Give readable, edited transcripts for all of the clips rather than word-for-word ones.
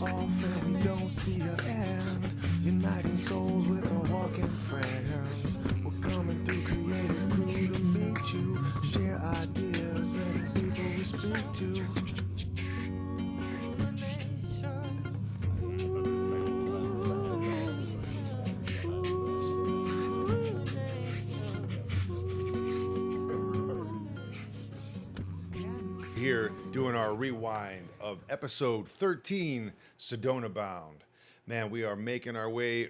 off and we don't see an end. Uniting souls with our walking friends. We're coming through creative crew to meet you. Share ideas and people we speak to. Here doing our rewind of episode 13, Sedona Bound. Man, we are making our way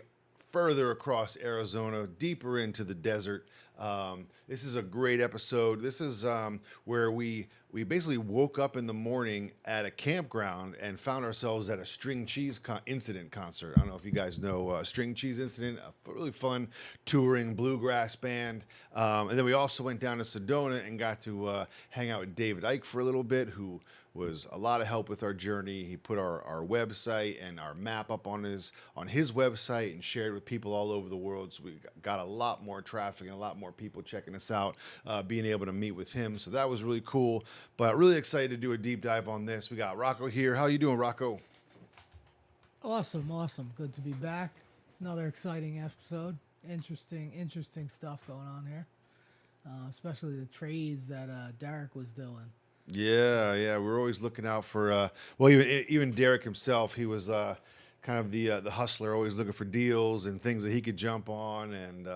further across Arizona, deeper into the desert. This is a great episode. This is where we basically woke up in the morning at a campground and found ourselves at a String Cheese Incident concert. I don't know if you guys know String Cheese Incident, a really fun touring bluegrass band. And then we also went down to Sedona and got to hang out with David Ike for a little bit, who was a lot of help with our journey. He put our website and our map up on his website and shared with people all over the world. So we got a lot more traffic and a lot more people checking us out, being able to meet with him. So that was really cool, but really excited to do a deep dive on this. We got Rocco here. How you doing, Rocco? Awesome. Good to be back. Another exciting episode. Interesting stuff going on here. Especially the trades that Derek was doing. Yeah. We're always looking out for, well, even Derek himself, he was kind of the hustler, always looking for deals and things that he could jump on and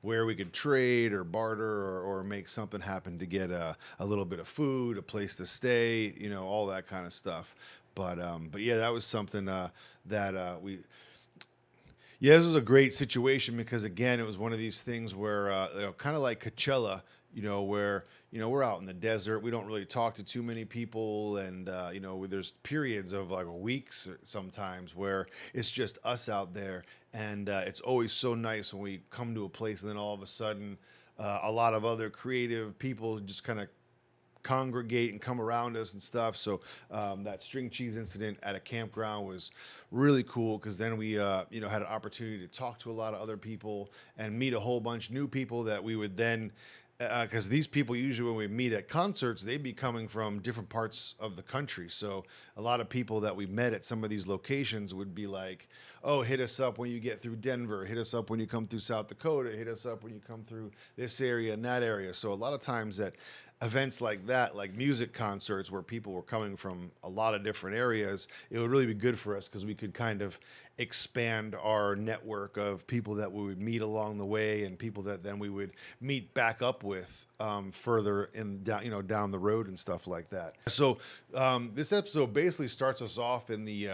where we could trade or barter or make something happen to get a little bit of food, a place to stay, all that kind of stuff. But yeah, that was something that we. Yeah, this was a great situation because, again, it was one of these things where, kind of like Coachella, where, we're out in the desert. We don't really talk to too many people. And, there's periods of like weeks sometimes where it's just us out there. And it's always so nice when we come to a place and then all of a sudden a lot of other creative people just kind of congregate and come around us and stuff. So that String Cheese Incident at a campground was really cool because then we had an opportunity to talk to a lot of other people and meet a whole bunch of new people that we would then because these people usually when we meet at concerts, they'd be coming from different parts of the country. So a lot of people that we met at some of these locations would be like, oh, hit us up when you get through Denver, hit us up when you come through South Dakota, hit us up when you come through this area and that area. So a lot of times at events like that, like music concerts where people were coming from a lot of different areas, it would really be good for us because we could kind of expand our network of people that we would meet along the way and people that then we would meet back up with further in down the road and stuff like that. So this episode basically starts us off in the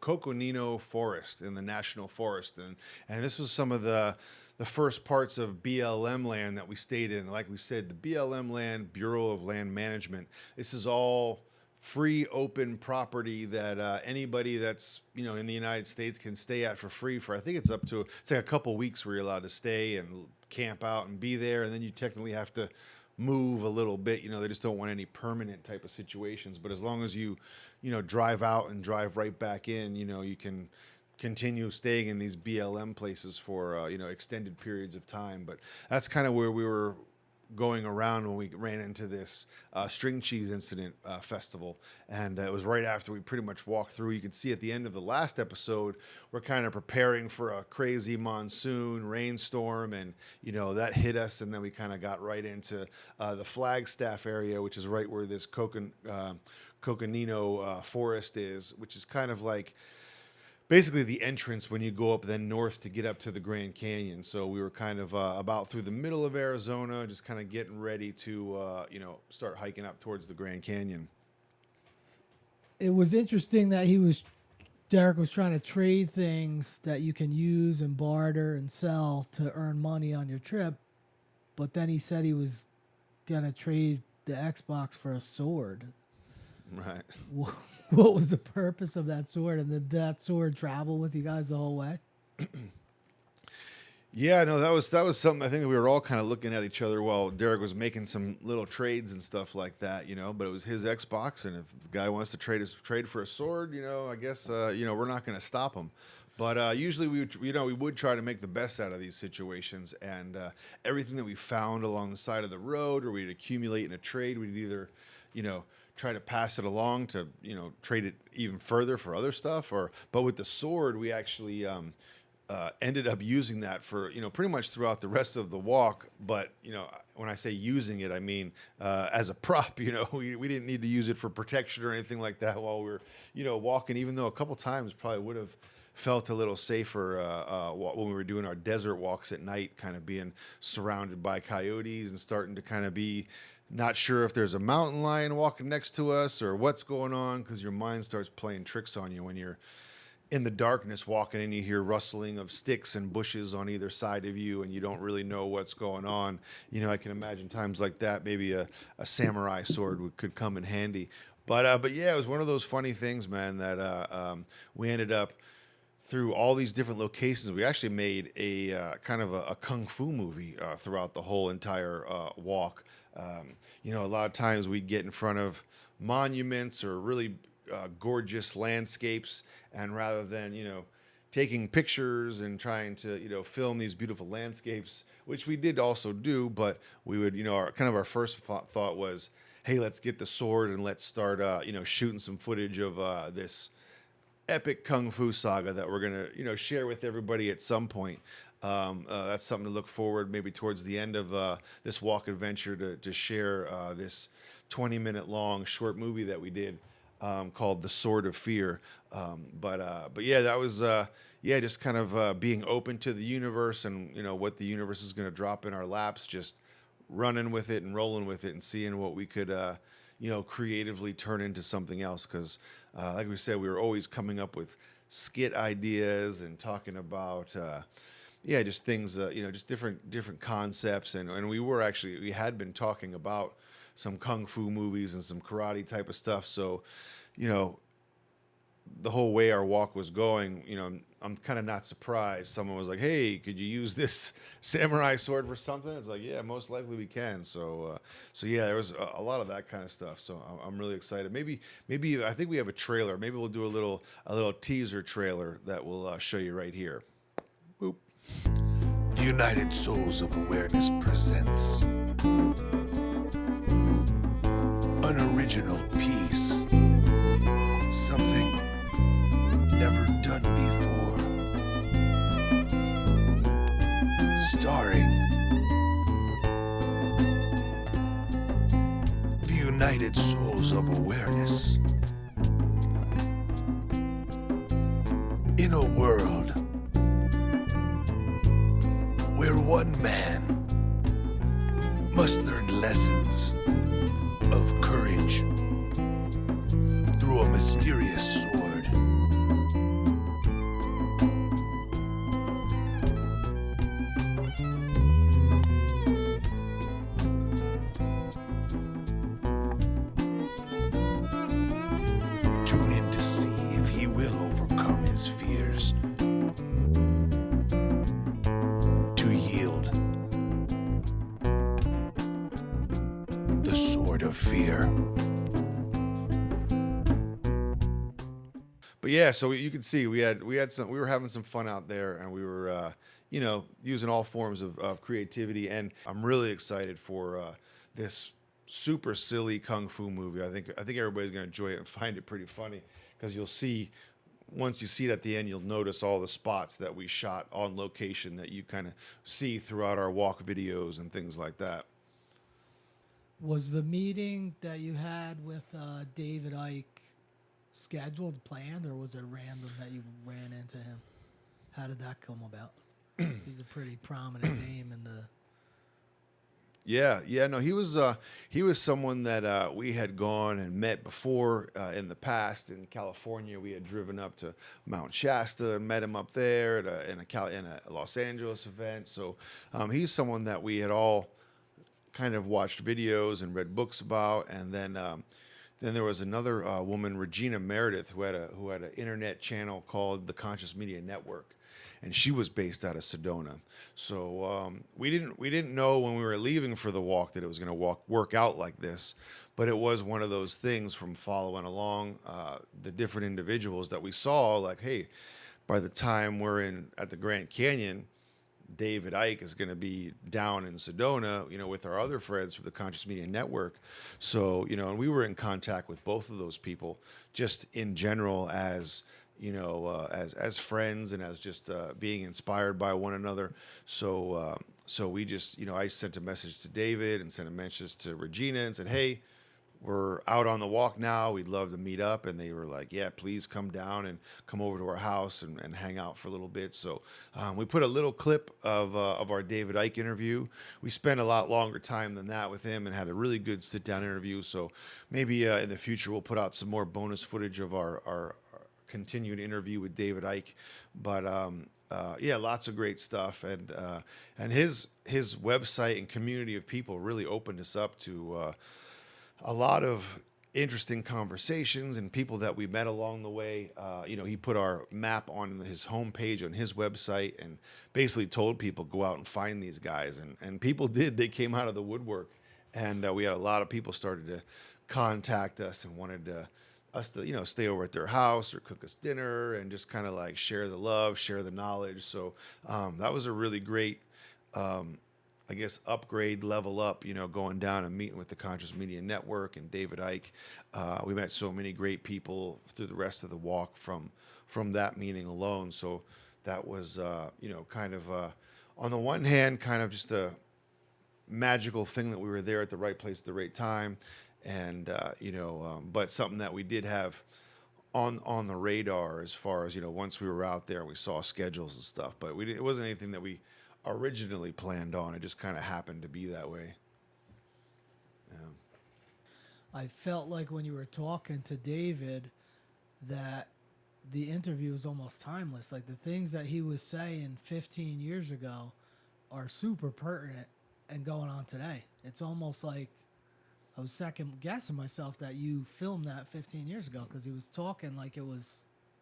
Coconino Forest, in the National Forest, and this was some of the first parts of BLM land that we stayed in. Like we said, the BLM land, Bureau of Land Management, this is all free, open property that anybody that's, in the United States can stay at for free for, I think it's like a couple weeks where you're allowed to stay and camp out and be there. And then you technically have to move a little bit. They just don't want any permanent type of situations. But as long as you drive out and drive right back in, you can continue staying in these BLM places for extended periods of time. But that's kind of where we were going around when we ran into this String Cheese Incident festival, and it was right after we pretty much walked through. You can see at the end of the last episode, we're kind of preparing for a crazy monsoon rainstorm, and that hit us, and then we kind of got right into the Flagstaff area, which is right where this Coconino Forest is, which is kind of like basically the entrance when you go up then north to get up to the Grand Canyon. So we were kind of about through the middle of Arizona, just kind of getting ready to, start hiking up towards the Grand Canyon. It was interesting that Derek was trying to trade things that you can use and barter and sell to earn money on your trip. But then he said he was going to trade the Xbox for a sword. Right. What was the purpose of that sword? And did that sword travel with you guys the whole way? Yeah, no, that was something I think we were all kind of looking at each other while Derek was making some little trades and stuff like that, but it was his Xbox, and if the guy wants to trade for a sword, I guess we're not going to stop him. But usually we would try to make the best out of these situations, and everything that we found along the side of the road or we'd accumulate in a trade, we'd either try to pass it along to, trade it even further for other stuff. But with the sword, we actually ended up using that for, pretty much throughout the rest of the walk. But, when I say using it, I mean as a prop. We didn't need to use it for protection or anything like that while we were, walking, even though a couple times probably would have felt a little safer when we were doing our desert walks at night, kind of being surrounded by coyotes and starting to kind of be not sure if there's a mountain lion walking next to us or what's going on, because your mind starts playing tricks on you when you're in the darkness walking and you hear rustling of sticks and bushes on either side of you and you don't really know what's going on. I can imagine times like that, maybe a samurai sword could come in handy. But yeah, it was one of those funny things, man, that we ended up through all these different locations. We actually made a kind of a kung fu movie throughout the whole entire walk. A lot of times we'd get in front of monuments or really gorgeous landscapes, and rather than taking pictures and trying to film these beautiful landscapes, which we did also do, but we would our first thought was, hey, let's get the sword and let's start shooting some footage of this epic kung fu saga that we're gonna share with everybody at some point. That's something to look forward maybe towards the end of this walk adventure to share this 20-minute long short movie that we did called The Sword of Fear. But yeah, that was just kind of being open to the universe and what the universe is going to drop in our laps, just running with it and rolling with it and seeing what we could creatively turn into something else. Because like we said, we were always coming up with skit ideas and talking about just things, just different concepts. And we had been talking about some kung fu movies and some karate type of stuff. So, the whole way our walk was going, I'm kind of not surprised. Someone was like, hey, could you use this samurai sword for something? It's like, yeah, most likely we can. So yeah, there was a lot of that kind of stuff. So I'm really excited. Maybe I think we have a trailer. Maybe we'll do a little teaser trailer that we'll show you right here. Boop. The United Souls of Awareness presents an original piece, something never done before, starring the United Souls of Awareness. In a world where one man must learn lessons of courage through a mysterious sword. Tune in to see if he will overcome his fears, to yield the sword of fear. But yeah, so you can see we were having some fun out there, and we were using all forms of creativity. And I'm really excited for this super silly kung fu movie. I think everybody's gonna enjoy it and find it pretty funny, because you'll see, once you see it at the end, you'll notice all the spots that we shot on location that you kind of see throughout our walk videos and things like that. Was the meeting that you had with David Ike scheduled, planned, or was it random that you ran into him? How did that come about? He's a pretty prominent name in the... Yeah, no, he was someone that we had gone and met before in the past in California. We had driven up to Mount Shasta and met him up there in a Los Angeles event. So he's someone that we had all kind of watched videos and read books about. And then there was another woman, Regina Meredith, who had an internet channel called the Conscious Media Network, and she was based out of Sedona. So we didn't know when we were leaving for the walk that it was going to work out like this, but it was one of those things from following along the different individuals that we saw. Like, hey, by the time we're at the Grand Canyon, David Ike is going to be down in Sedona, with our other friends from the Conscious Media Network. So, and we were in contact with both of those people just in general as, as friends and as just being inspired by one another. So we just, I sent a message to David and sent a message to Regina and said, hey, we're out on the walk now. We'd love to meet up. And they were like, yeah, please come down and come over to our house and hang out for a little bit. So we put a little clip of our David Ike interview. We spent a lot longer time than that with him and had a really good sit down interview. So maybe in the future, we'll put out some more bonus footage of our continued interview with David Ike. But yeah, lots of great stuff. And his website and community of people really opened us up to a lot of interesting conversations and people that we met along the way. He put our map on his homepage on his website and basically told people go out and find these guys. And people did. They came out of the woodwork. And we had a lot of people started to contact us and wanted us to, stay over at their house or cook us dinner and just kind of like share the love, share the knowledge. So that was a really great upgrade, level up, going down and meeting with the Conscious Media Network and David Ike. We met so many great people through the rest of the walk from that meeting alone. So that was, kind of, on the one hand, kind of just a magical thing that we were there at the right place at the right time. And, but something that we did have on the radar as far as, once we were out there, we saw schedules and stuff, but it wasn't anything that we originally planned on. It just kind of happened to be that way. Yeah. I felt like when you were talking to David that the interview was almost timeless. Like the things that he was saying 15 years ago are super pertinent and going on today. It's almost like I was second guessing myself that you filmed that 15 years ago because he was talking like it was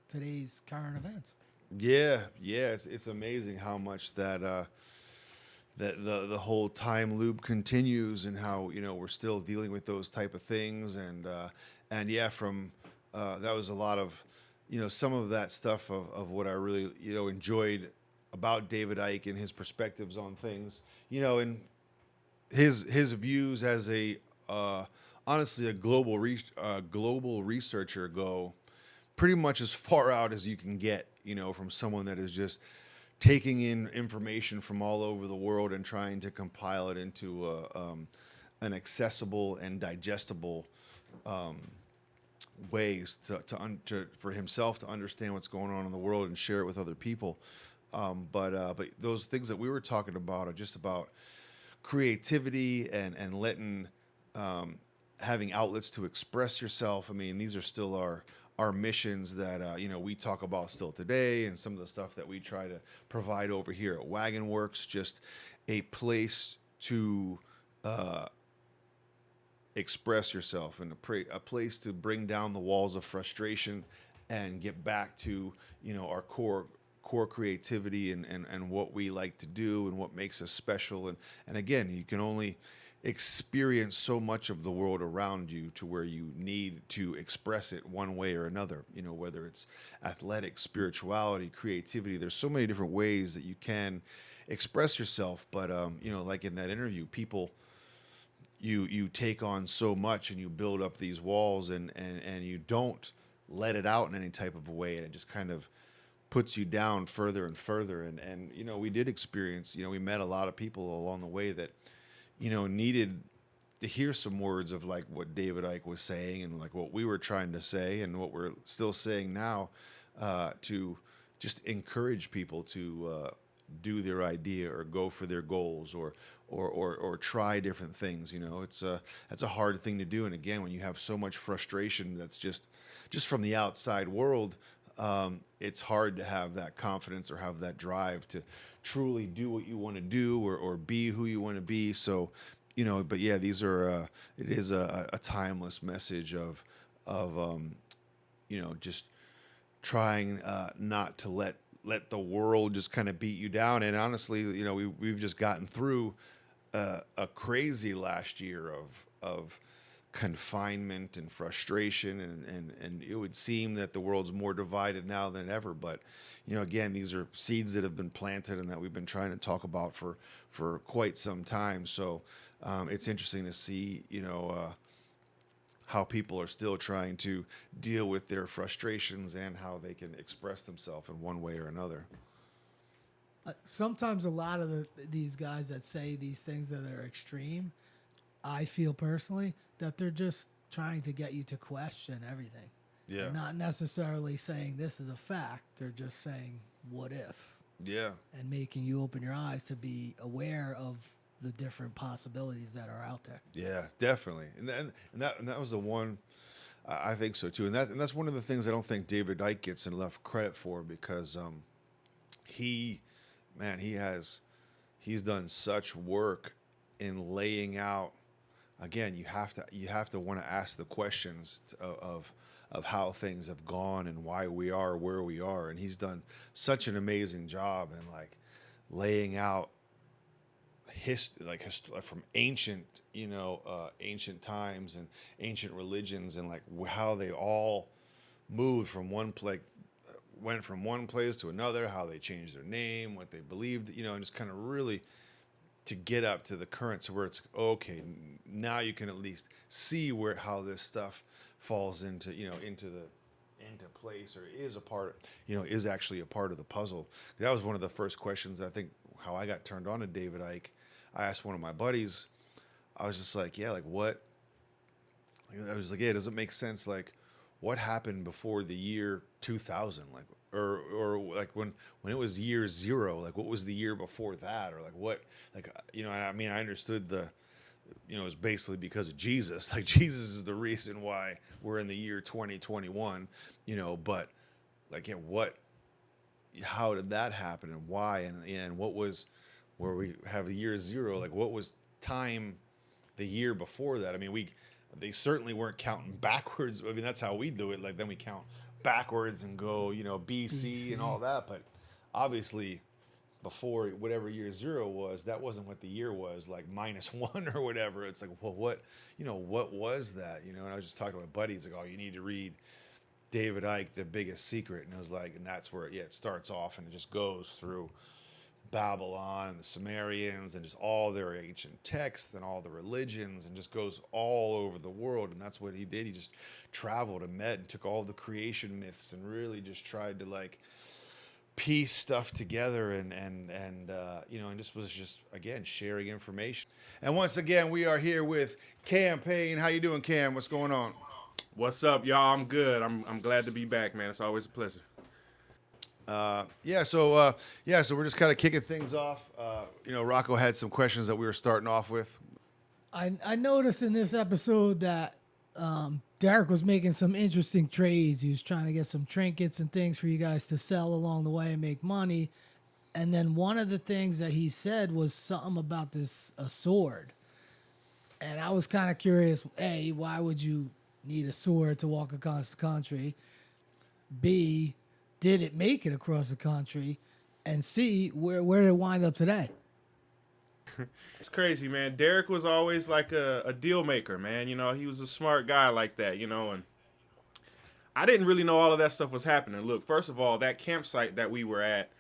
today's current events. Yeah. It's amazing how much that the whole time loop continues and how we're still dealing with those type of things and yeah, from that was a lot of some of that stuff of what I really enjoyed about David Ike and his perspectives on things, and his views as a honestly a global researcher go pretty much as far out as you can get, from someone that is just taking in information from all over the world and trying to compile it into an accessible and digestible ways for himself to understand what's going on in the world and share it with other people. But those things that we were talking about are just about creativity and letting having outlets to express yourself. I mean, these are still our missions that we talk about still today, and some of the stuff that we try to provide over here at WagonWorks, just a place to express yourself and a place to bring down the walls of frustration and get back to our core creativity and what we like to do and what makes us special. And again, you can only experience so much of the world around you to where you need to express it one way or another, whether it's athletics, spirituality, creativity. There's so many different ways that you can express yourself. But, like in that interview, people, you take on so much and you build up these walls and you don't let it out in any type of a way. And it just kind of puts you down further and further. And we did experience, we met a lot of people along the way that, needed to hear some words of like what David Ike was saying and like what we were trying to say and what we're still saying now, to just encourage people to do their idea or go for their goals or try different things. That's a hard thing to do. And again, when you have so much frustration that's just from the outside world, it's hard to have that confidence or have that drive to truly do what you want to do or be who you want to be. So, but yeah, these are, it is a timeless message of just trying not to let the world just kind of beat you down. And honestly, we've just gotten through a crazy last year of confinement and frustration, and it would seem that the world's more divided now than ever. But again, these are seeds that have been planted and that we've been trying to talk about for quite some time. So it's interesting to see how people are still trying to deal with their frustrations and how they can express themselves in one way or another. Sometimes a lot of these guys that say these things that are extreme, I feel personally that they're just trying to get you to question everything. Yeah. They're not necessarily saying this is a fact. They're just saying, what if? Yeah. And making you open your eyes to be aware of the different possibilities that are out there. Yeah, definitely. And that was the one, I think so too. And that's one of the things I don't think David Ike gets enough credit for, because he's done such work in laying out. Again, you have to want to ask the questions of how things have gone and why we are where we are, and he's done such an amazing job in like laying out from ancient times and ancient religions, and like how they all moved from went from one place to another, how they changed their name, what they believed, and just kind of really to get up to the current, so where it's okay, now you can at least see how this stuff falls into place, or is actually a part of the puzzle. That was one of the first questions, I think, how I got turned on to David Ike. I asked one of my buddies, I was just like, yeah, like what? I was like, yeah, does it make sense? Like, what happened before the year 2000? Like, or like when it was year zero, like what was the year before that? Or like what, like, I mean, I understood it was basically because of Jesus. Like Jesus is the reason why we're in the year 2021, but like, yeah, how did that happen and why? And what was, where we have a year zero, like what was time the year before that? I mean, they certainly weren't counting backwards. I mean, that's how we do it. Like then we count backwards and go, BC and all that. But obviously before whatever year zero was, that wasn't what the year was, like -1 or whatever. It's like, well, what was that? And I was just talking to my buddies, like, oh, you need to read David Icke, The Biggest Secret. And it was like, and that's where, it starts off and it just goes through Babylon and the Sumerians and just all their ancient texts and all the religions, and just goes all over the world. And that's what he did. He just traveled and met and took all the creation myths and really just tried to like piece stuff together and just was just, again, sharing information. And once again, we are here with Cam Payne. How you doing, Cam? What's going on? What's up, y'all? I'm good. I'm glad to be back, man. It's always a pleasure. So we're just kind of kicking things off. Rocco had some questions that we were starting off with. I noticed in this episode that Derek was making some interesting trades. He was trying to get some trinkets and things for you guys to sell along the way and make money. And then one of the things that he said was something about a sword. And I was kind of curious, A, why would you need a sword to walk across the country? B, did it make it across the country? And C, where did it wind up today? It's crazy, man. Derek was always like a deal maker, man. He was a smart guy like that, and I didn't really know all of that stuff was happening. Look, first of all, that campsite that we were at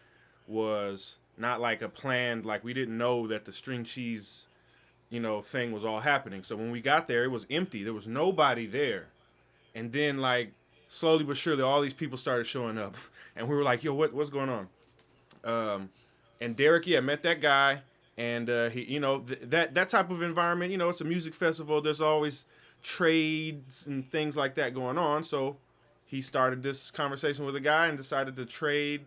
was not like a planned, like we didn't know that the string cheese, thing was all happening. So when we got there, it was empty. There was nobody there. And then like slowly but surely, all these people started showing up, and we were like, "Yo, what's going on?" And Derek, met that guy, and he, that type of environment, it's a music festival. There's always trades and things like that going on. So he started this conversation with a guy and decided to trade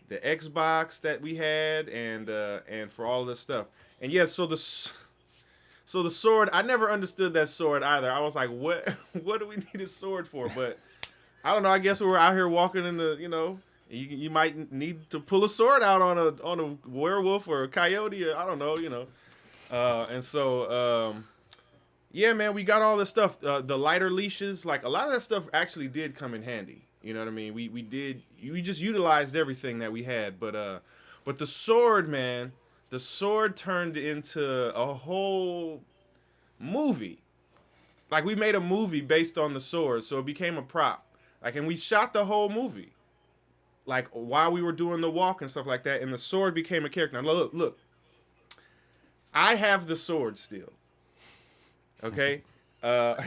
the Xbox that we had and for all of this stuff. And so the sword, I never understood that sword either. I was like, what do we need a sword for? But I don't know. I guess we were out here walking in the, you might need to pull a sword out on a werewolf or a coyote, or I don't know, yeah, man, we got all this stuff. The lighter leashes, like a lot of that stuff actually did come in handy. You know what I mean? We just utilized everything that we had. But the sword, man, the sword turned into a whole movie. like we made a movie based on the sword, so it became a prop. Like, and we shot the whole movie, like while we were doing the walk and stuff like that, and the sword became a character. Now look, I have the sword still. Okay, uh,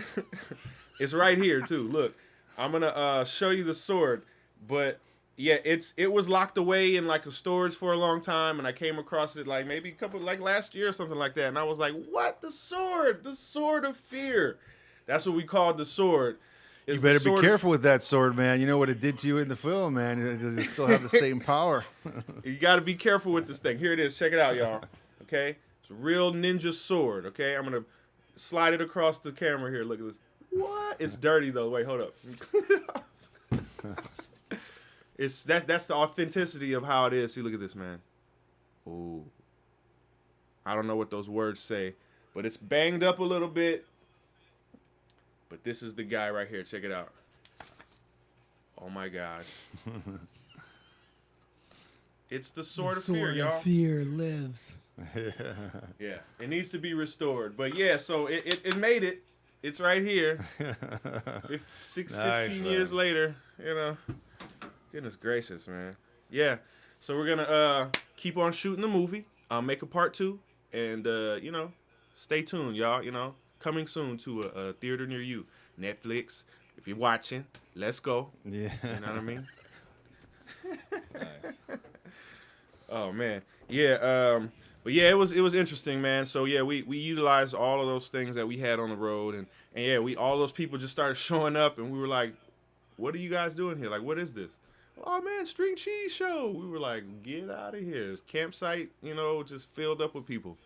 it's right here too. Look, I'm gonna show you the sword, but yeah, it was locked away in like a storage for a long time, and I came across it like maybe a couple like last year or something like that, and I was like, "What? The sword of fear." That's what we called the sword. You It's the better be sword careful with that sword, man. You know what it did to you in the film, man. Does it still have the same power? You got to be careful with this thing. Here it is. Check it out, y'all. Okay, it's a real ninja sword. Okay, I'm gonna slide it across the camera here. Look at this. What? It's dirty though. Wait, hold up. That's the authenticity of how it is. See, look at this, man. Ooh. I don't know what those words say, but it's banged up a little bit. But this is the guy right here. Check it out. Oh my gosh. It's the sword of fear, y'all. Fear lives. Yeah, it needs to be restored. But yeah, so it made it. It's right here. 15 years later, you know. Goodness gracious, man. Yeah, so we're going to keep on shooting the movie. I'll make a part 2. And, you know, stay tuned, y'all. You know, coming soon to a theater near you. Netflix, if you're watching, let's go. Yeah. You know what I mean? Nice. Oh, man. Yeah, but yeah, it was interesting, man. So yeah, we utilized all of those things that we had on the road, and yeah, all those people just started showing up, and we were like, "What are you guys doing here? Like, what is this?" "Oh man, string cheese show." We were like, "Get out of here!" It's campsite, you know, just filled up with people,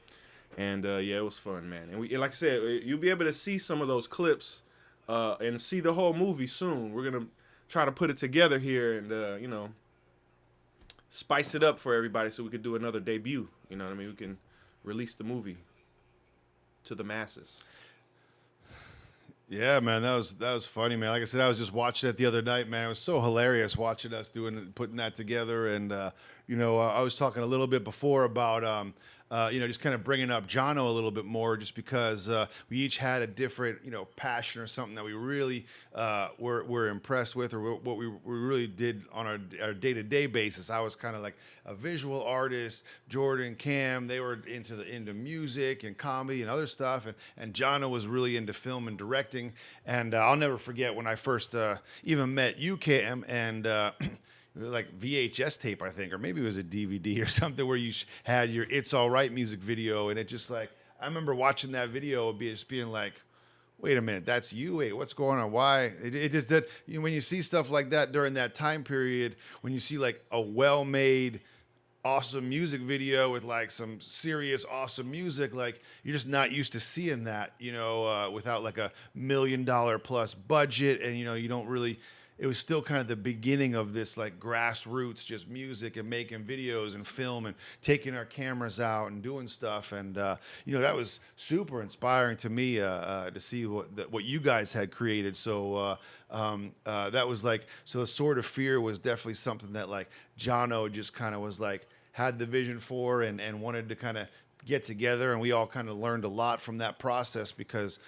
and yeah, it was fun, man. And we, like I said, you'll be able to see some of those clips, and see the whole movie soon. We're gonna try to put it together here, and you know, spice it up for everybody so we could do another debut. You know what I mean? We can release the movie to the masses. Yeah, man, that was funny, man. Like I said, I was just watching it the other night, man. It was so hilarious watching us putting that together. And you know, I was talking a little bit before about you know, just kind of bringing up Jono a little bit more, just because we each had a different, you know, passion or something that we really were impressed with, or what we really did on our day-to-day basis. I was kind of like a visual artist. Jordan, Cam, they were into music and comedy and other stuff, and Jono was really into film and directing. And I'll never forget when I first even met you, Cam, and like VHS tape, I think, or maybe it was a DVD or something, where you had your "It's All Right" music video, and it just like, I remember watching that video and just being like, wait a minute, that's you? Wait, what's going on? Why? It just that, you know, when you see stuff like that during that time period, when you see like a well-made, awesome music video with like some serious awesome music, like you're just not used to seeing that, you know, without like $1 million plus budget, and you know, you don't really. It was still kind of the beginning of this like grassroots, just music and making videos and film and taking our cameras out and doing stuff. And, you know, that was super inspiring to me to see what you guys had created. So that was like, so the Sword of Fear was definitely something that like Jono just kind of was like, had the vision for and wanted to kind of get together. And we all kind of learned a lot from that process, because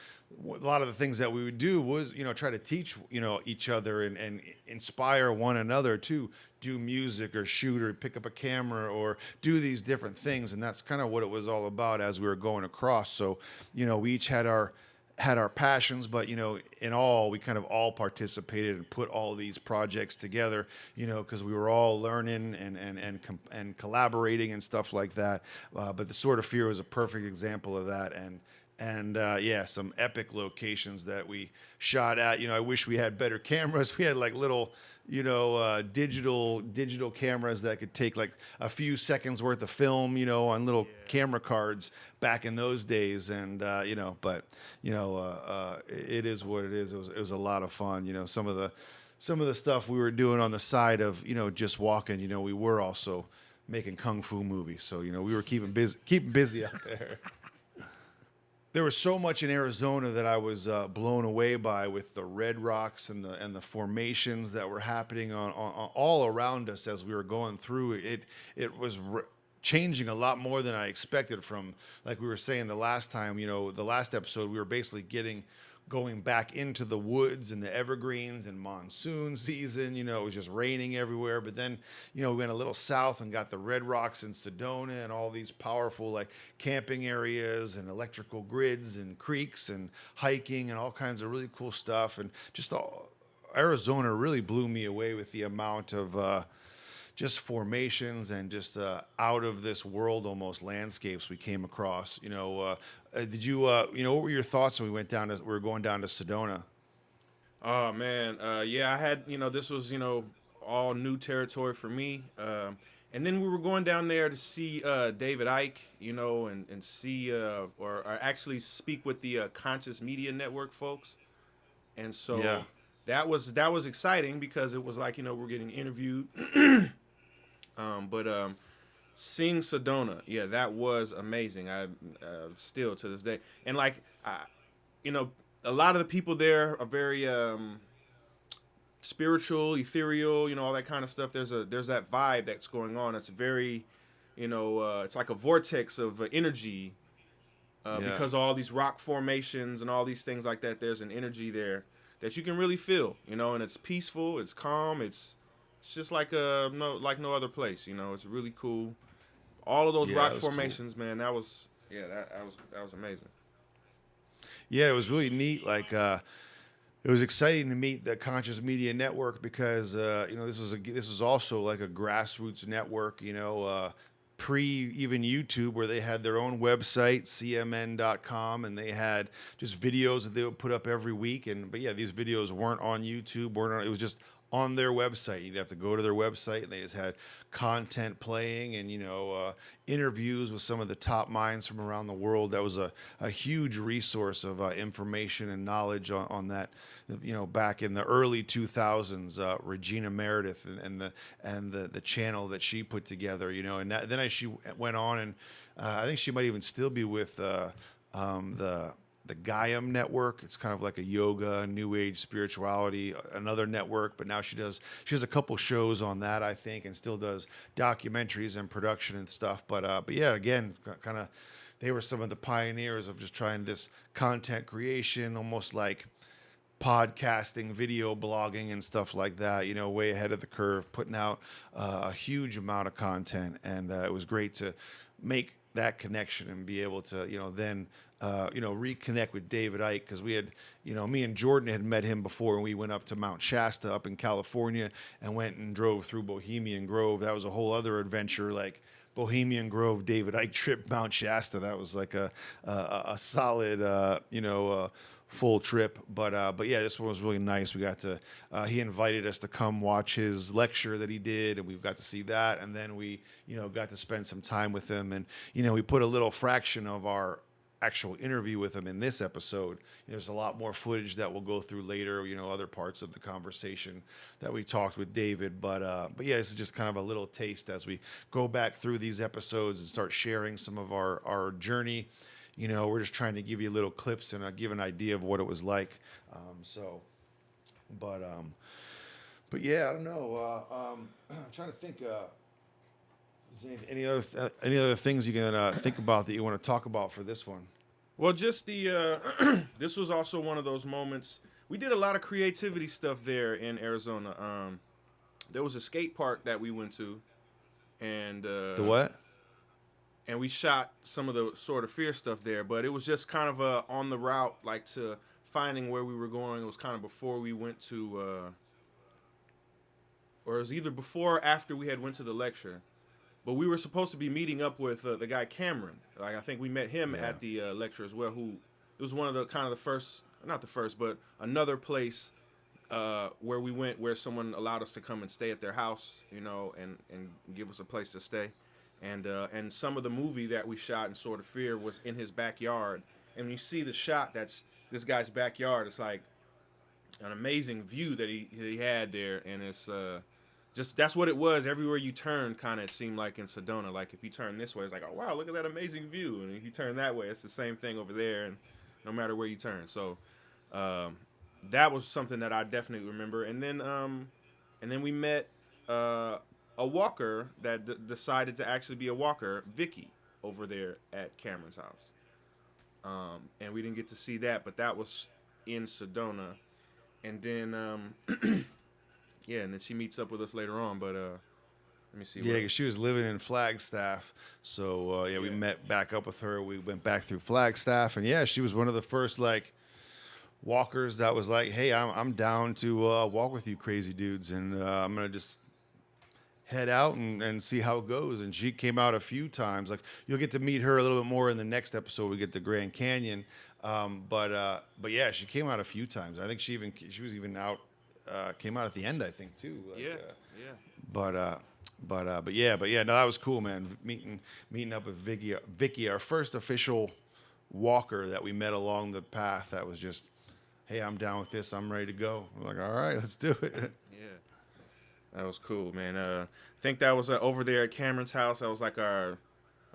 a lot of the things that we would do was, you know, try to teach, you know, each other and inspire one another to do music or shoot or pick up a camera or do these different things. And that's kind of what it was all about as we were going across. So, you know, we each had our passions, but, you know, in all, we kind of all participated and put all these projects together, you know, because we were all learning and collaborating and stuff like that. But the Sword of Fear was a perfect example of that. And yeah, some epic locations that we shot at. You know, I wish we had better cameras. We had like little, you know, digital cameras that could take like a few seconds worth of film, you know, on little camera cards back in those days. And you know, but you know, it is what it is. It was a lot of fun. You know, some of the stuff we were doing on the side of, you know, just walking. You know, we were also making kung fu movies. So you know, we were keeping busy out there. There was so much in Arizona that I was blown away by, with the red rocks and the formations that were happening on all around us as we were going through. It was changing a lot more than I expected from, like we were saying the last time, you know, the last episode, we were basically getting going back into the woods and the evergreens and monsoon season. You know, it was just raining everywhere. But then, you know, we went a little south and got the Red Rocks in Sedona and all these powerful like camping areas and electrical grids and creeks and hiking and all kinds of really cool stuff. And just all, Arizona really blew me away with the amount of just formations and just out of this world almost landscapes we came across. You know, did you you know, what were your thoughts when we were going down to Sedona? Oh man, yeah, I had, this was, all new territory for me. And then we were going down there to see David Ike, and see or actually speak with the Conscious Media Network folks. And Yeah. so that was exciting because it was like, we're getting interviewed. But seeing Sedona, yeah, that was amazing. I still to this day, and like, you know, a lot of the people there are very spiritual, ethereal, all that kind of stuff. There's that vibe that's going on. It's very, it's like a vortex of energy Yeah. because of all these rock formations and all these things like that. There's an energy there that you can really feel, and it's peaceful, it's calm, it's just like no other place, It's really cool. All of those Yeah, rock it was cool. formations, man, that was amazing. Yeah, it was really neat. Like, it was exciting to meet the Conscious Media Network because you know, this was also like a grassroots network. You know, pre even YouTube, where they had their own website, cmn.com, and they had just videos that they would put up every week. And but yeah, these videos weren't on YouTube. Weren't on, it was just on their website. You'd have to go to their website, and they just had content playing and, interviews with some of the top minds from around the world. That was a huge resource of information and knowledge on that. Back in the early 2000s, Regina Meredith and the channel that she put together. She went on, and I think she might even still be with the Gaiam network. It's kind of like a yoga, new age spirituality, another network. But now she has a couple shows on that, I think, and still does documentaries and production and stuff. But yeah, again, kind of, they were some of the pioneers of just trying this content creation, almost like podcasting, video blogging, and stuff like that. Way ahead of the curve, putting out a huge amount of content, and it was great to make that connection and be able to, then reconnect with David Ike, because we had, me and Jordan had met him before, and we went up to Mount Shasta up in California and went and drove through Bohemian Grove. That was a whole other adventure, like Bohemian Grove, David Ike trip, Mount Shasta. That was like a solid, full trip. But yeah, this one was really nice. We got to, he invited us to come watch his lecture that he did, and we got to see that. And then we, got to spend some time with him, and, we put a little fraction of our actual interview with him in this episode. There's a lot more footage that we'll go through later, other parts of the conversation that we talked with David. But yeah, this is just kind of a little taste as we go back through these episodes and start sharing some of our journey. We're just trying to give you little clips and give an idea of what it was like. But yeah, I don't know. I'm trying to think. Is there any other things you can think about that you want to talk about for this one? Well, just the this was also one of those moments. We did a lot of creativity stuff there in Arizona. There was a skate park that we went to, and The what? and we shot some of the sort of fear stuff there. But it was just kind of on the route, like to finding where we were going. It was kind of before we went to, or it was either before or after we had went to the lecture. But we were supposed to be meeting up with the guy Cameron. Like, I think we met him at the lecture as well. Who it was one of the kind of the first, not the first, but another place where we went where someone allowed us to come and stay at their house, and give us a place to stay. And some of the movie that we shot in Sort of Fear was in his backyard. And when you see the shot, that's this guy's backyard. It's like an amazing view that he had there, and it's just that's what it was. Everywhere you turn, kind of it seemed like in Sedona. Like if you turn this way, it's like, oh wow, look at that amazing view. And if you turn that way, it's the same thing over there. And no matter where you turn, so that was something that I definitely remember. And then we met a walker that decided to actually be a walker, Vicky, over there at Cameron's house. And we didn't get to see that, but that was in Sedona, and then yeah, and then she meets up with us later on. But let me see. Yeah, because she was living in Flagstaff. So, yeah, we Yeah. met back up with her. We went back through Flagstaff. And, yeah, she was one of the first, like, walkers that was like, hey, I'm down to walk with you crazy dudes. And I'm going to just head out and see how it goes. And she came out a few times. Like, you'll get to meet her a little bit more in the next episode. We get to Grand Canyon. But yeah, she came out a few times. I think she was even out, came out at the end, I think, too. Like, Yeah, yeah. But yeah, no, that was cool, man. Meeting up with Vicky, our first official walker that we met along the path. That was just, hey, I'm down with this. I'm ready to go. We're like, all right, let's do it. Yeah, that was cool, man. I think that was over there at Cameron's house. That was like I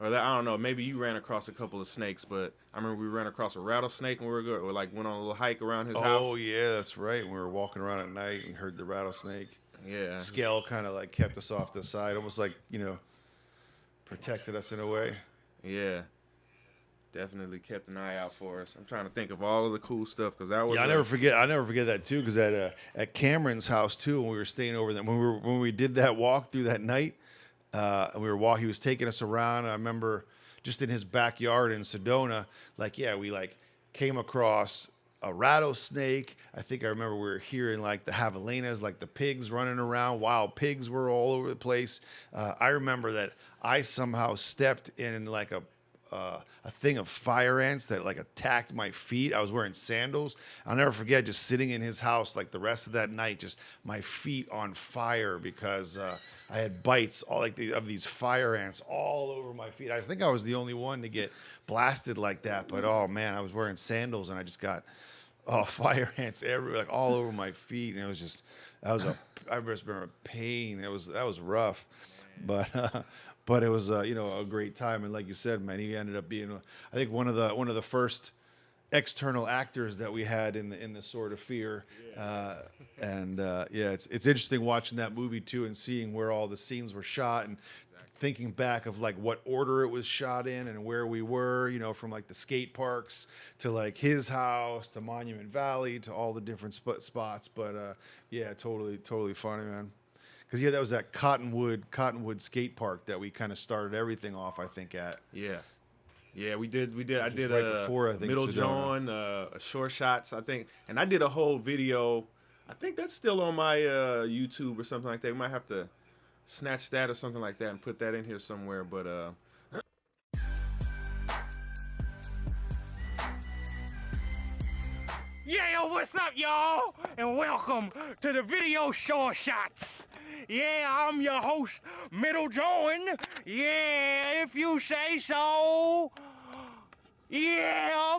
don't know. Maybe you ran across a couple of snakes, but I remember we ran across a rattlesnake when we were like went on a little hike around his house. Oh yeah, that's right. We were walking around at night and heard the rattlesnake. Yeah. Scale kind of like kept us off the side, almost like protected us in a way. Yeah. Definitely kept an eye out for us. I'm trying to think of all of the cool stuff because that was. Yeah, I never forget that too. Because at Cameron's house too, when we were staying over there, when we did that walk through that night, and he was taking us around. I remember just in his backyard in Sedona, we came across a rattlesnake. I think I remember we were hearing like the javelinas, like the pigs running around. Wild pigs were all over the place. I remember that I somehow stepped in like a thing of fire ants that like attacked my feet. I was wearing sandals. I'll never forget just sitting in his house like the rest of that night, just my feet on fire because I had bites of these fire ants all over my feet. I think I was the only one to get blasted like that, but oh man, I was wearing sandals and I just got fire ants everywhere, like all over my feet, and it was just I just remember pain. That was rough, but it was a great time. And like you said, man, he ended up being I think one of the first external actors that we had in the Sword of Fear. It's interesting watching that movie too and seeing where all the scenes were shot and thinking back of like what order it was shot in and where we were, from like the skate parks to like his house to Monument Valley to all the different spots. But totally funny, man. Because that was that Cottonwood skate park that we kind of started everything off, I think, at. Yeah, we did. I did right before, I think, Middle Sedona. Jeon, short shots, I think, and I did a whole video. I think that's still on my YouTube or something like that. We might have to snatch that or something like that and put that in here somewhere. But Yeah, what's up, y'all? And welcome to the video short shots. Yeah, I'm your host, Middle Jeon. Yeah, if you say so. Yeah.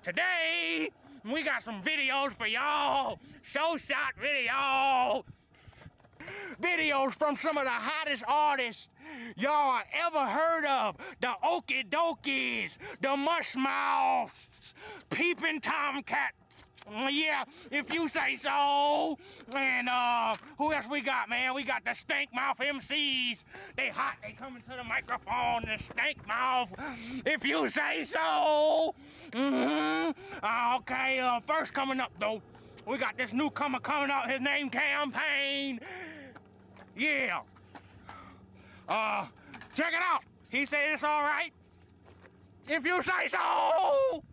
Today, we got some videos for y'all. Show shot video. Videos from some of the hottest artists y'all ever heard of. The Okie Dokies, the Mushmouths, Peeping Tomcat. Yeah, if you say so. And who else we got, man? We got the Stank Mouth MCs. They hot, they coming to the microphone, the Stank Mouth. If you say so. Okay, first coming up though, we got this newcomer coming up. His name Campaign. Yeah. Check it out. He said it's all right. If you say so.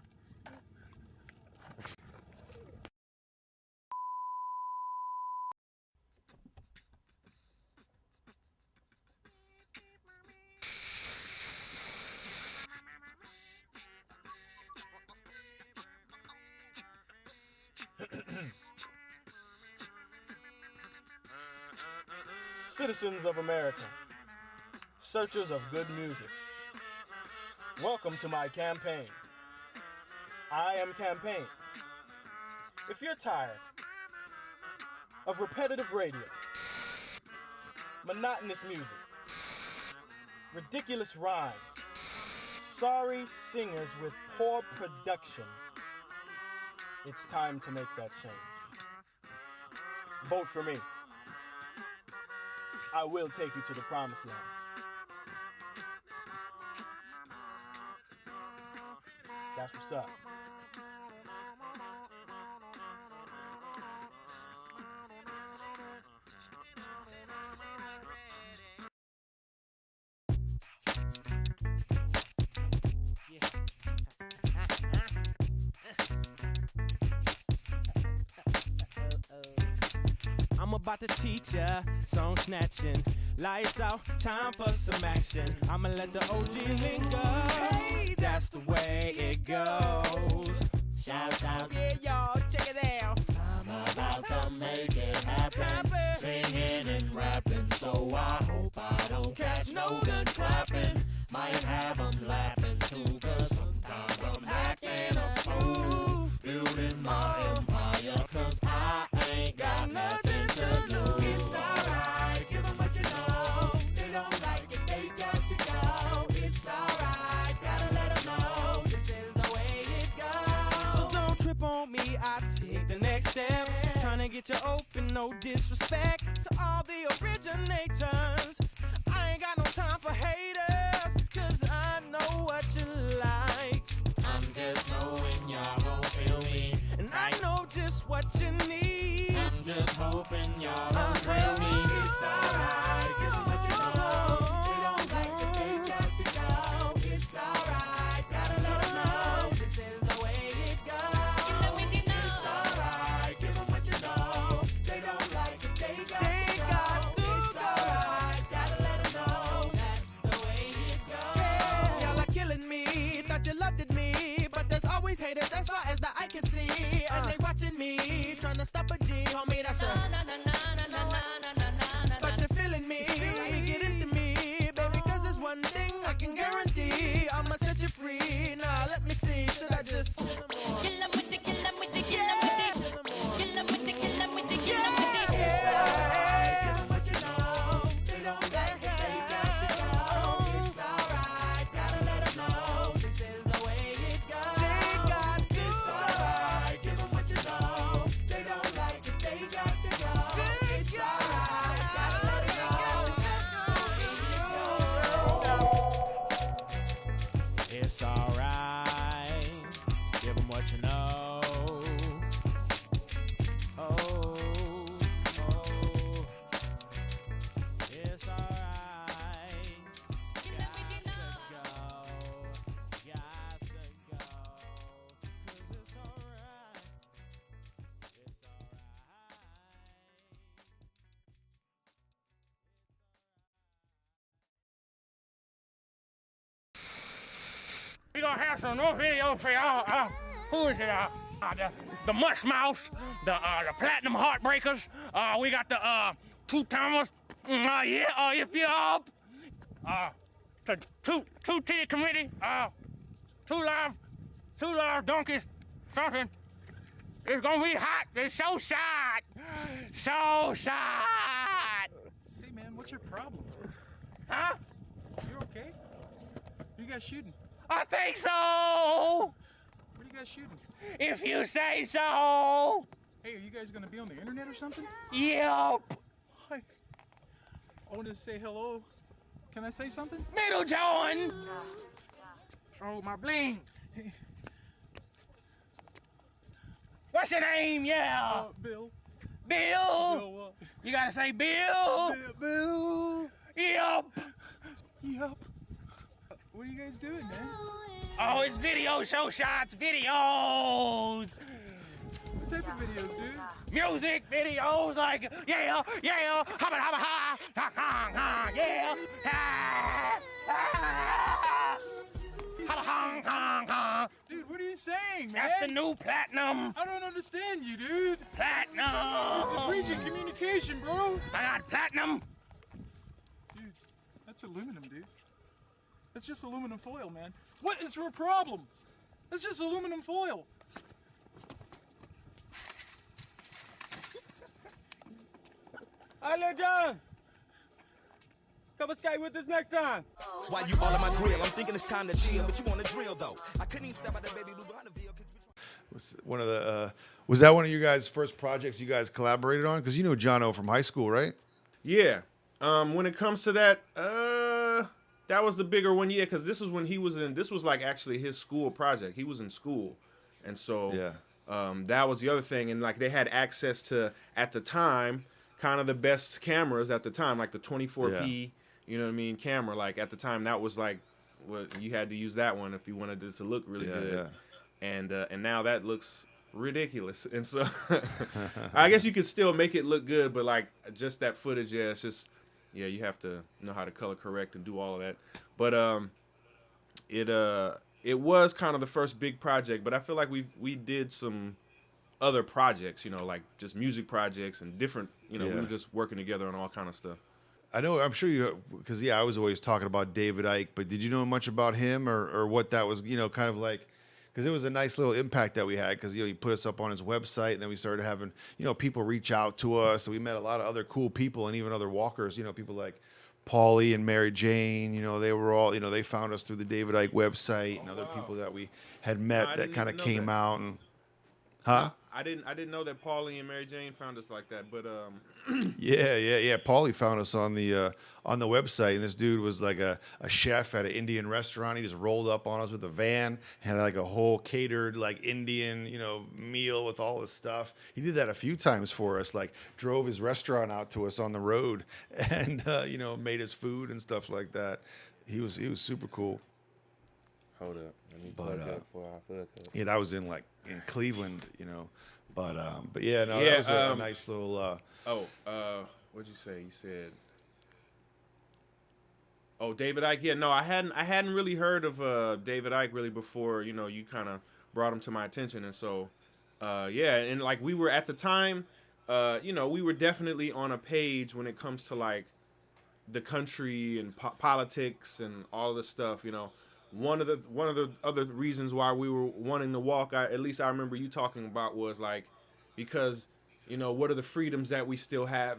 Citizens of America, searchers of good music, welcome to my campaign. I am Campaign. If you're tired of repetitive radio, monotonous music, ridiculous rhymes, sorry singers with poor production, it's time to make that change. Vote for me. I will take you to the promised land. That's what's up. I'm about to teach ya song snatching. Lights out, time for some action. I'ma let the OG linger. Hey, that's the way it goes. Shout out, yeah, y'all, check it out. I'm about to make it happen. Singing and rapping, so I hope I don't catch no gun clapping. Might have them laughing too, cause sometimes I'm acting a fool. Building my empire, cause I ain't got nothing to lose. It's alright, give them what you know. They don't like it, they got to go. It's alright, gotta let them know. This is the way it goes. So don't trip on me, I take the next step. Trying to get you open, no disrespect to all the originators. I ain't got no time for haters, cause I know what you like. I'm just knowing y'all gon' feel me, and I know just what you need. I'm just hoping y'all gon' feel me. It's alright, give them what you know. They don't like it, they got to go. It's alright, gotta let them know. This is the way it goes. It's alright, give them what you know. They don't like it, they got to go. It's alright, gotta let them know. That's the way it goes. Y'all are killing me, thought you loved it me, but there's always haters as far as the eye can see, and they watching me, trying to stop a G, homie, that's a but you're feeling me, get into me, baby, cause there's one thing I can guarantee, I'ma set you free. Now let me see, should I just kill 'em with the, kill 'em with the, kill 'em with the, kill 'em with the, kill 'em with the, kill 'em with the. Give 'em what you know, they don't like it, they got to go. It's alright, gotta let 'em know, this is the way it goes. They got to it's alright, give 'em what you know, they don't like it, they got to go. It's alright, gotta let 'em know, it's alright, give 'em what you know. Oh, it's alright. Got to go, got to go, 'cause it's alright. It's alright. We gonna have some more videos for y'all. Who is it? The Mush Mouse, the Platinum Heartbreakers. We got the Two-Timers. If you're up. The two-tier committee. Two live donkeys. Something. It's gonna be hot. It's so shot. So shot. Say, man, what's your problem? Huh? You okay? What are you guys shooting? I think so. What are you guys shooting? If you say so. Hey, are you guys gonna be on the internet or something? Yep. Hi. I wanted to say hello. Can I say something? Middle Jeon. Oh, my bling. What's your name? Yeah. Bill. Bill. Bill what? You gotta say Bill. Bill. Yep. Yep. What are you guys doing, man? Oh, it's video show shots, videos. What type of videos, dude? Music videos like yeah, yeah, hubba hubba ha, ha ha ha, yeah, ha, ha, hubba ha ha ha. Dude, what are you saying, man? That's the new platinum. I don't understand you, dude. Platinum. This is breach of communication, bro. I got platinum. Dude, that's aluminum, dude. That's just aluminum foil, man. What is your problem? That's just aluminum foil. Hello, John. Come and skate with us next time. While you all on my grill, I'm thinking it's time to chill, but you want to drill though. I couldn't even step out the baby blue Bonneville. Was that one of you guys' first projects you guys collaborated on? Because you know Jono from high school, right? Yeah. When it comes to that, that was the bigger one, yeah, because this was when he was in. This was like actually his school project. He was in school, and so yeah, that was the other thing. And like they had access to at the time, kind of the best cameras at the time, like the 24p. You know what I mean? Camera. Like at the time, that was like what you had to use that one if you wanted it to look really good. Yeah. And now that looks ridiculous. And so I guess you could still make it look good, but like just that footage, yeah, it's just, yeah, you have to know how to color correct and do all of that. But it was kind of the first big project, but I feel like we did some other projects, you know, like just music projects and different, you know, we were just working together on all kind of stuff. I know, I'm sure you, because I was always talking about David Ike, but did you know much about him or what that was, you know, kind of like, because it was a nice little impact that we had, because, you know, he put us up on his website, and then we started having, you know, people reach out to us, and we met a lot of other cool people and even other walkers, you know, people like Paulie and Mary Jane, you know, they were all, you know, they found us through the David Ike website, and other people that we had met that kind of came out, and, huh? I didn't know that Paulie and Mary Jane found us like that, but Yeah. Paulie found us on the website, and this dude was like a chef at an Indian restaurant. He just rolled up on us with a van, had like a whole catered like Indian, you know, meal with all this stuff. He did that a few times for us, like drove his restaurant out to us on the road, and you know, made us food and stuff like that. He was super cool. hold up, let me plug that before I fuck up. Yeah, I was in Cleveland, you know, but yeah, no, Yeah, that was a nice little. What'd you say? You said, oh, David Ike. Yeah, no, I hadn't really heard of David Ike really before. You know, you kind of brought him to my attention, and so, yeah, and like we were at the time, you know, we were definitely on a page when it comes to like the country and politics and all this stuff. You know, one of the other reasons why we were wanting to walk, at least I remember you talking about, was like because, you know, what are the freedoms that we still have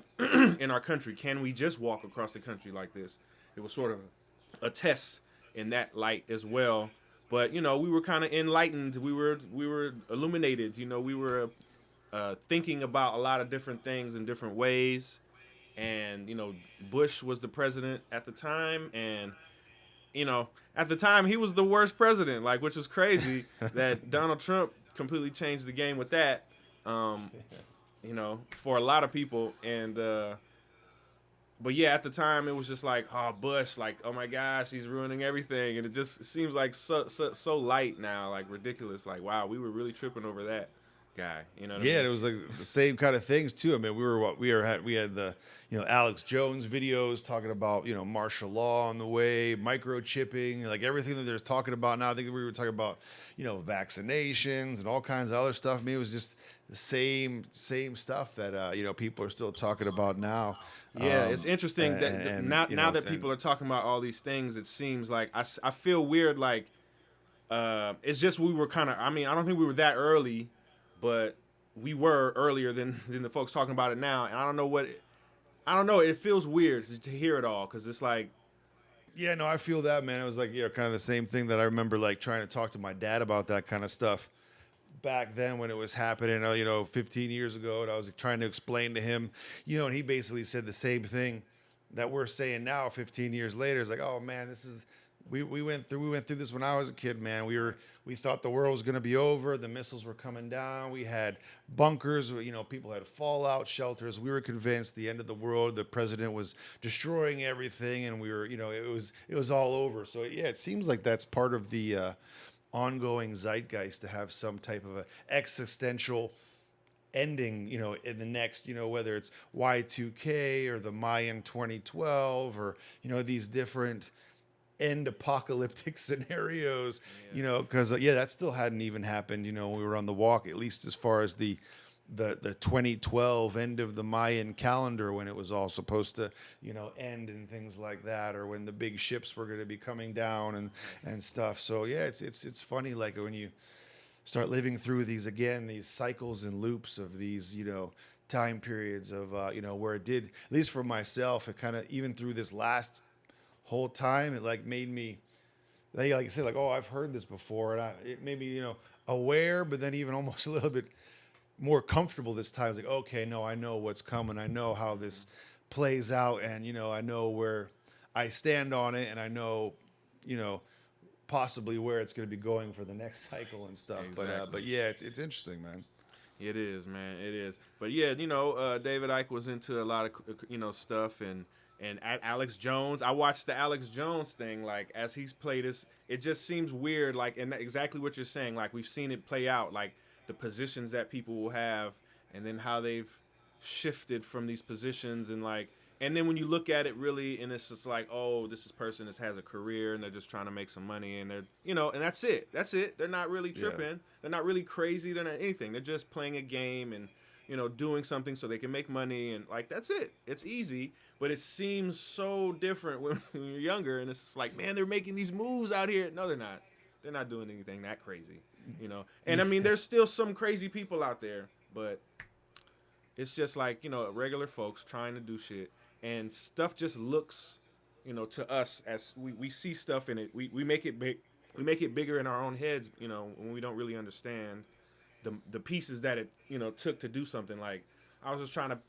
in our country? Can we just walk across the country like this? It was sort of a test in that light as well. But, you know, we were kind of enlightened. We were illuminated. You know, we were thinking about a lot of different things in different ways. And, you know, Bush was the president at the time. And, you know, at the time he was the worst president, like, which was crazy that Donald Trump completely changed the game with that. You know, for a lot of people. And, but yeah, at the time it was just like, oh, Bush, like, oh my gosh, he's ruining everything. And it just seems like so light now, like ridiculous. Like, wow, we were really tripping over that guy. You know what I mean? Yeah, it was like the same kind of things too. I mean, we had the, you know, Alex Jones videos talking about, you know, martial law on the way, microchipping, like everything that they're talking about now. I think we were talking about, you know, vaccinations and all kinds of other stuff. I mean, it was just the same stuff that you know, people are still talking about now. Yeah, it's interesting that now that people are talking about all these things, it seems like I feel weird. Like it's just we were kind of. I mean, I don't think we were that early, but we were earlier than the folks talking about it now. And I don't know. It feels weird to hear it all because it's like. Yeah, no, I feel that, man. It was like, you know, kind of the same thing that I remember like trying to talk to my dad about that kind of stuff back then when it was happening, you know, 15 years ago, and I was trying to explain to him, you know, and he basically said the same thing that we're saying now 15 years later. It's like, oh man, this is we went through this when I was a kid, man. We thought the world was going to be over, the missiles were coming down, we had bunkers, you know, people had fallout shelters. We were convinced the end of the world, the president was destroying everything, and we were, you know, it was all over. So yeah, it seems like that's part of the ongoing zeitgeist to have some type of a existential ending, you know, in the next, you know, whether it's Y2K or the Mayan 2012 or, you know, these different end apocalyptic scenarios, you know, because that still hadn't even happened, you know, when we were on the walk, at least as far as the 2012 end of the Mayan calendar, when it was all supposed to, you know, end and things like that, or when the big ships were going to be coming down and stuff. So yeah, it's funny, like when you start living through these cycles and loops of these, you know, time periods of, you know, where it did, at least for myself, it kind of, even through this last whole time, it like made me, like I said, like, oh, I've heard this before, and it made me, you know, aware, but then even almost a little bit more comfortable this time. It's like, okay, no, I know what's coming. I know how this plays out, and, you know, I know where I stand on it, and I know, you know, possibly where it's going to be going for the next cycle and stuff. Exactly. But yeah, it's interesting, man. It is, man. It is. But yeah, you know, David Ike was into a lot of, you know, stuff, and Alex Jones. I watched the Alex Jones thing, like, as he's played this. It just seems weird, like, and exactly what you're saying. Like, we've seen it play out. Like, the positions that people will have, and then how they've shifted from these positions, and like, and then when you look at it really, and it's just like, oh, person has a career and they're just trying to make some money, and they're, and that's it. They're not really tripping. Yeah. They're not really crazy. They're not anything. They're just playing a game and, doing something so they can make money, and like, that's it. It's easy, but it seems so different when you're younger, and it's just like, man, they're making these moves out here. No, they're not. They're not doing anything that crazy, And I mean, there's still some crazy people out there, but it's just like, regular folks trying to do shit. And stuff just looks, to us as we see stuff in it. We make it big. We make it bigger in our own heads, when we don't really understand the pieces that it, took to do something. Like, I was just trying to,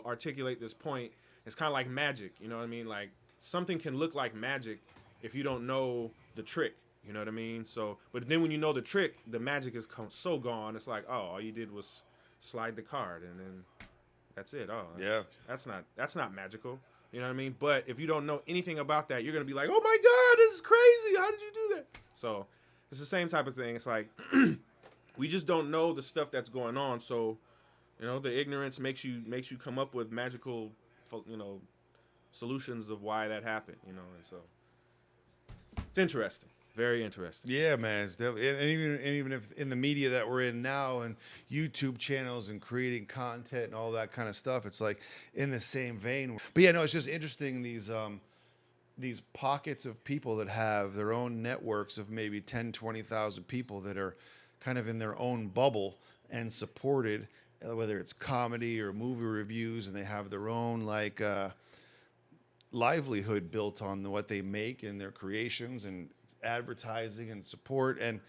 articulate this point. It's kind of like magic, you know what I mean? Like, something can look like magic if you don't know the trick, you know what I mean? So, but then when you know the trick, the magic is so gone. It's like, oh, all you did was slide the card, and then that's it. Oh, yeah. That's not magical. You know what I mean? But if you don't know anything about that, you're going to be like, oh my God, this is crazy. How did you do that? So it's the same type of thing. It's like, we just don't know the stuff that's going on. So, the ignorance makes you come up with magical, solutions of why that happened, and so it's interesting. Very interesting. Yeah, man. It's and even if in the media that we're in now, and YouTube channels and creating content and all that kind of stuff, it's like in the same vein. But yeah, no, it's just interesting, these pockets of people that have their own networks of maybe 10, 20,000 people that are kind of in their own bubble and supported, whether it's comedy or movie reviews, and they have their own like livelihood built on what they make and their creations and advertising and support, and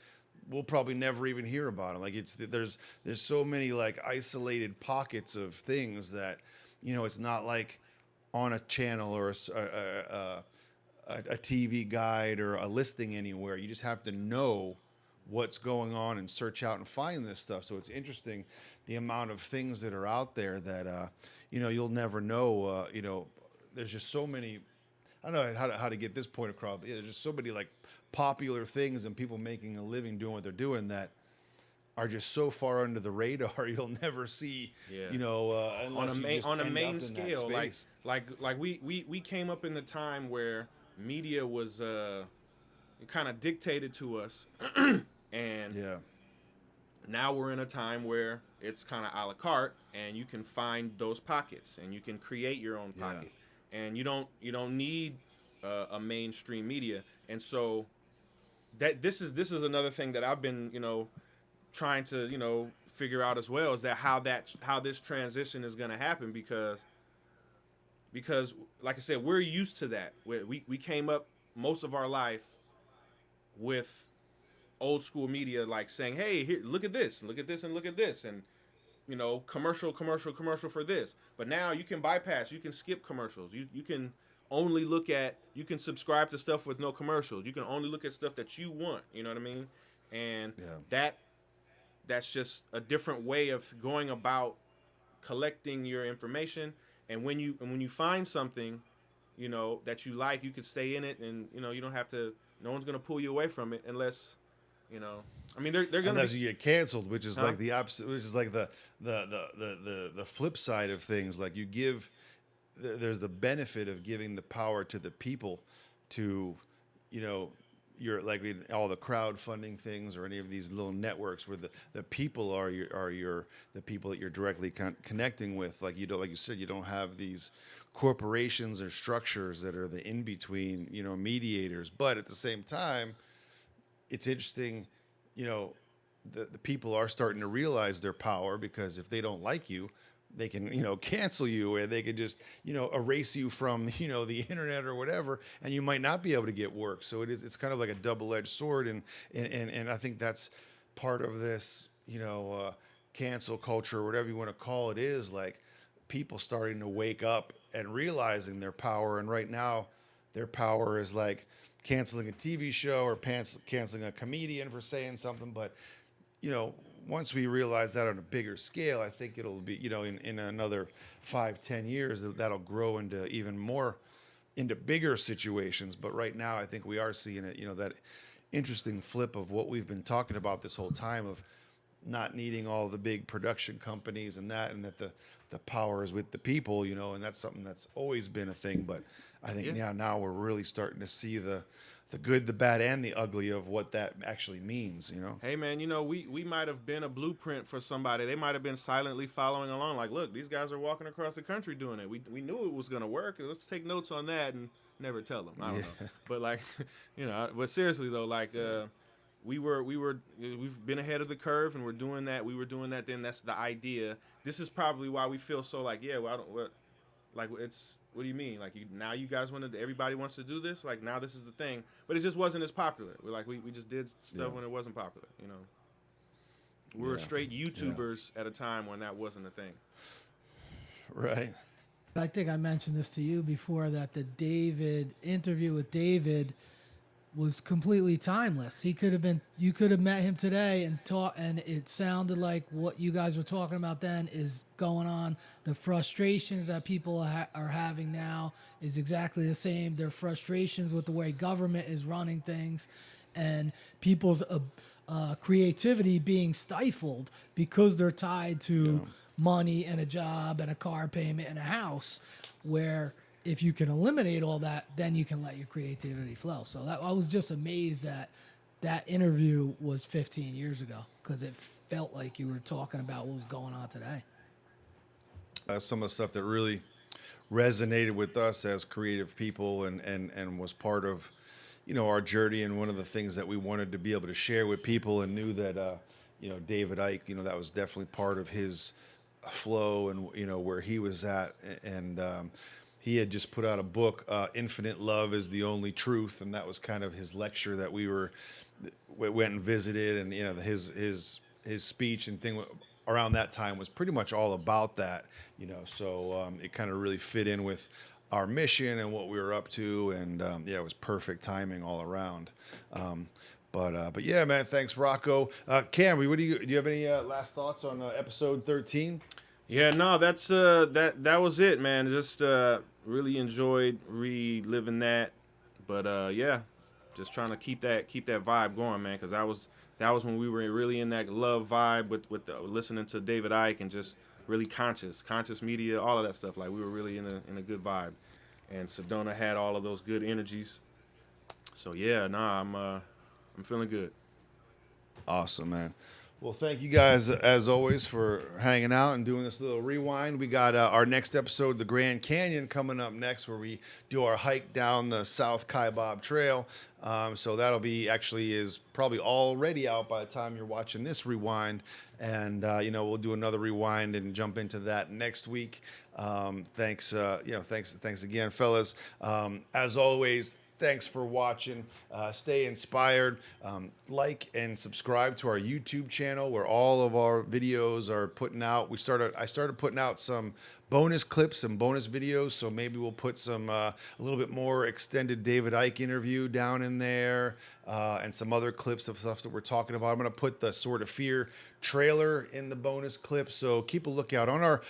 we'll probably never even hear about them. Like, there's so many like isolated pockets of things that, it's not like on a channel or a TV guide or a listing anywhere. You just have to know what's going on and search out and find this stuff. So it's interesting the amount of things that are out there that you'll never know. There's just so many. I don't know how to get this point across. But yeah, there's just so many like popular things and people making a living doing what they're doing that are just so far under the radar you'll never see. Yeah. Unless on a main scale. Like we came up in the time where media was kind of dictated to us, and now we're in a time where it's kind of a la carte, and you can find those pockets and you can create your own pocket. And you don't need a mainstream media, and so that this is another thing that I've been trying to figure out as well, is that how this transition is going to happen, because like I said, we're used to that. We came up most of our life with old school media, like saying, hey, here, look at this, and look at this, and look at this, and commercial for this. But now you can bypass, you can skip commercials. You can only you can subscribe to stuff with no commercials. You can only look at stuff that you want, you know what I mean? And that's just a different way of going about collecting your information. And when you find something, that you like, you can stay in it, and you don't have to, no one's going to pull you away from it unless, I mean, they're going unless you get canceled, which is like the opposite, which is like the flip side of things. Like, there's the benefit of giving the power to the people to, you're like all the crowdfunding things or any of these little networks where the people are the people that you're directly connecting with. Like, like you said, you don't have these corporations or structures that are the in between, mediators. But at the same time, it's interesting, the people are starting to realize their power, because if they don't like you, they can, cancel you, and they can just, erase you from, the internet or whatever, and you might not be able to get work. So it's kind of like a double-edged sword, and I think that's part of this, cancel culture or whatever you want to call it, is like people starting to wake up and realizing their power. And right now, their power is like canceling a TV show or canceling a comedian for saying something. But, once we realize that on a bigger scale, I think it'll be, in another 5-10 years, that'll grow into bigger situations. But right now, I think we are seeing it, that interesting flip of what we've been talking about this whole time, of not needing all the big production companies and that the power is with the people, you know, and that's something that's always been a thing. But I think now we're really starting to see the good, the bad, and the ugly of what that actually means, you know? Hey, man, you know, we might have been a blueprint for somebody. They might have been silently following along. Like, look, these guys are walking across the country doing it. We knew it was going to work. Let's take notes on that and never tell them. I don't know. But, like, you know, but seriously, though, like, we've been ahead of the curve, and we're doing that. We were doing that then. That's the idea. This is probably why we feel so like, yeah, well, what do you mean? Like, now you guys everybody wants to do this? Like, now this is the thing. But it just wasn't as popular. We just did stuff when it wasn't popular, you know. We were straight YouTubers at a time when that wasn't a thing. Right. I think I mentioned this to you before, that the interview with David was completely timeless. You could have met him today and it sounded like what you guys were talking about then is going on. The frustrations that people are having now is exactly the same. Their frustrations with the way government is running things, and people's creativity being stifled because they're tied to money and a job and a car payment and a house, where if you can eliminate all that, then you can let your creativity flow. So I was just amazed that interview was 15 years ago, because it felt like you were talking about what was going on today. Some of the stuff that really resonated with us as creative people and was part of, you know, our journey, and one of the things that we wanted to be able to share with people, and knew that, you know, David Ike, you know, that was definitely part of his flow and, you know, where he was at. And he had just put out a book, Infinite Love is the Only Truth, and that was kind of his lecture that we went and visited, and, you know, his speech and thing around that time was pretty much all about that, you know. So it kind of really fit in with our mission and what we were up to, and it was perfect timing all around. But yeah, man, thanks, Rocco. Cam, do you have any last thoughts on episode 13? Yeah, no, that's that was it, man. Just really enjoyed reliving that, but yeah, just trying to keep that vibe going, man, because that was when we were really in that love vibe with listening to David Ike, and just really conscious media, all of that stuff. Like, we were really in a good vibe, and Sedona had all of those good energies. So yeah, I'm feeling good. Awesome, man. Well, thank you guys, as always, for hanging out and doing this little rewind. We got our next episode, the Grand Canyon, coming up next, where we do our hike down the South Kaibab Trail. So that'll is probably already out by the time you're watching this rewind. And, you know, we'll do another rewind and jump into that next week. Thanks again, fellas. As always, thanks for watching. Stay inspired. Like and subscribe to our YouTube channel, where all of our videos are putting out. I started putting out some bonus clips and bonus videos, so maybe we'll put some a little bit more extended David Ike interview down in there, and some other clips of stuff that we're talking about. I'm going to put the Sword of Fear trailer in the bonus clip, so keep a lookout on our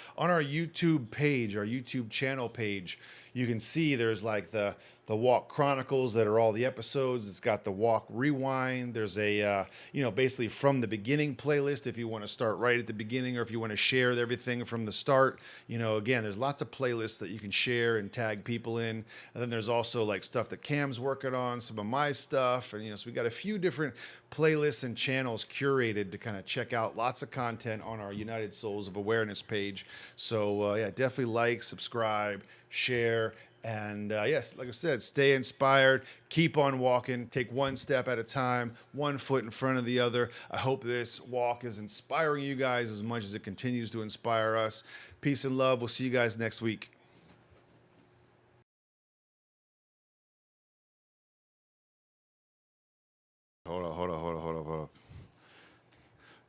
YouTube page, our YouTube channel page. You can see there's like the Walk Chronicles that are all the episodes. It's got the Walk Rewind. There's a, basically from the beginning playlist if you want to start right at the beginning, or if you want to share everything from the start. You know, again, there's lots of playlists that you can share and tag people in. And then there's also like stuff that Cam's working on, some of my stuff. And, so we got a few different playlists and channels curated to kind of check out. Lots of content on our United Souls of Awareness page. So, definitely like, subscribe, share. And yes, like I said, stay inspired, keep on walking, take one step at a time, one foot in front of the other. I hope this walk is inspiring you guys as much as it continues to inspire us. Peace and love. We'll see you guys next week. Hold on.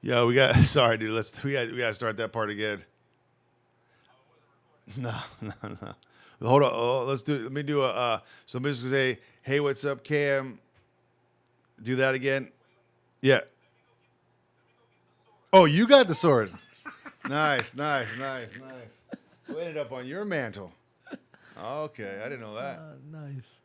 Yeah, sorry, dude. We got to start that part again. No. Hold on. Let me do somebody's gonna say, "Hey, what's up, Cam?" Do that again. Yeah. Oh, you got the sword. Nice. So it ended up on your mantle. Okay, I didn't know that. Nice.